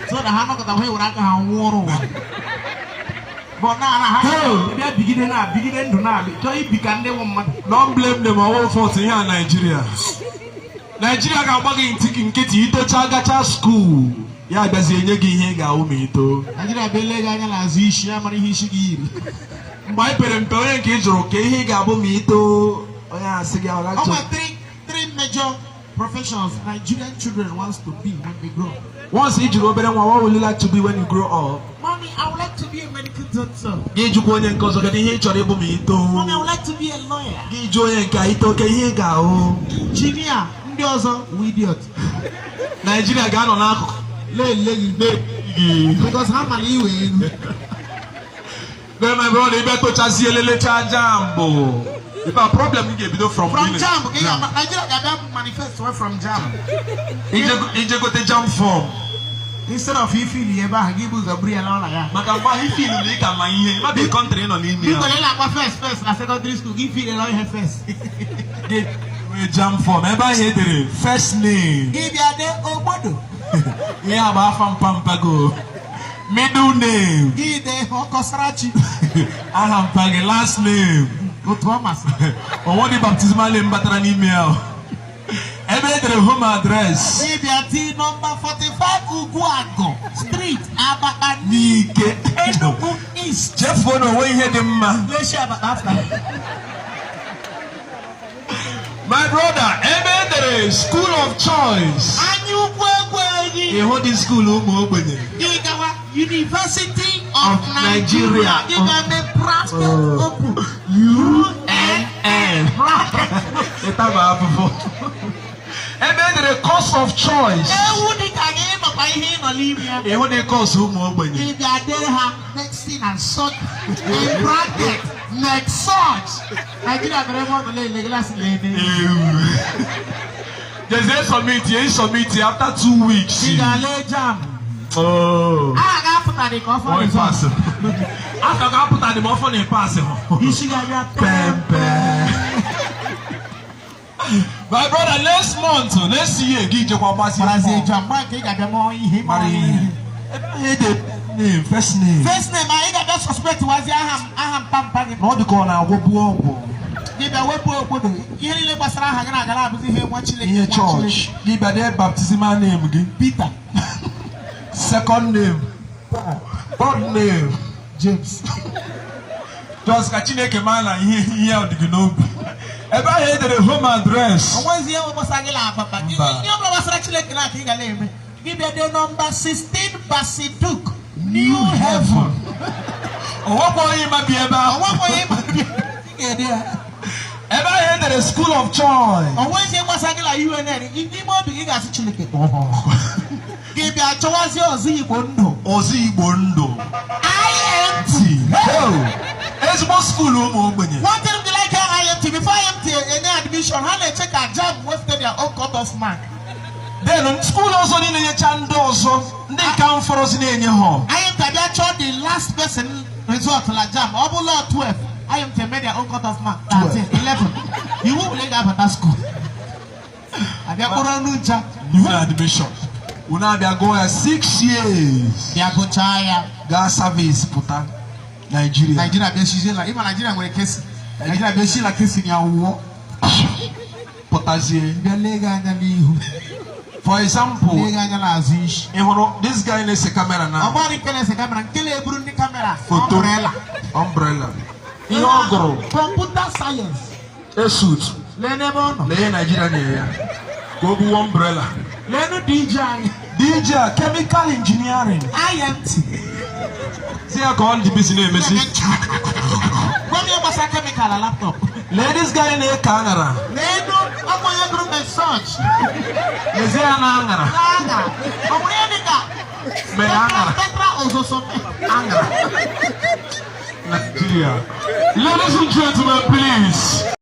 So the hammer got away without a war. But now, they are beginning to now. So he began the woman. Don't blame them all for here in Nigeria. Nigeria can work in taking Kitty to Chagacha school. Yeah, that's a yegi to Nigeria Belega as he shamani he should. My parent kids are okay. He got me to three major professions Nigerian children wants to be when they grow. Once each Robert, what would you like to be when you grow up? Mommy, I would like to be a medical doctor. Mommy, I would like to be a lawyer. Engineer, idiot. Nigeria got on because how many win? Then my brother, you better chase a little jambo. If a problem you get from jam, Nigeria got manifest from jam. You go to jump form. Instead of he feel you ever give us a brilliant like Makamba, he feel like a man, maybe country on India. You first, I secondary school, give you a lawyer first. We jump form, ever hate it. First name. Give your name, Obodo. Yeah, Bafam Pampago. Middle name. Give the Hokosrachi. Ahampage, last name. Go Thomas. Or what the baptismal name, but an email. Every home address. CBT number 45 Uguago Street, Abakanike, Enugu East. Jeff won away here, the man. My brother, every school of choice. A holding school, University of Nigeria. UNN. The course of choice. The course next thing and such in bracket next such. Nigeria there's a submit after 2 weeks. Oh. I got the coffee. After I put the muffin in passing. My brother, next month, let's see a gig of first name. First name, I got that suspect was Aham Pampani. Not the corner, Give a weapon. You really was in church. Give a dead baptismal name, Peter. Second name, third name, James. Just Kachine Kemana here on the Gnobe. Ever heard the home address? Once the other was Agila, Papa. You was actually name. Give me the number 16 Basiduk, New Heaven. What boy might be about? What boy? Ever heard the school of joy? Once you was Agila, UNN. If you want to get a chicken. Give me a choice or Zibondo. IMT. It's more school. What do you like IMT? Before IMT, any admission, how they check a job within their own cut off mark. Then school also need a chandoso. They come for us in any home. I am the last person result to la jam. All 12. I am to make their own cut off mark. 11. You won't let up at that school. I got new admission. We now be going 6 years. They are going to gas service puta Nigeria. Nigeria be shizela. Even Nigeria will case. Nigeria be shila case in your war. Potassium. For example, this guy needs a camera now. Photo. Umbrella. Computer science. A suit. Nigeria. Go to umbrella. DJ, chemical engineering. IMT. See, I call the business. When you was a chemical laptop. Ladies guy in a camera. Search. Is there an anger? Nigeria. Ladies and gentlemen, please.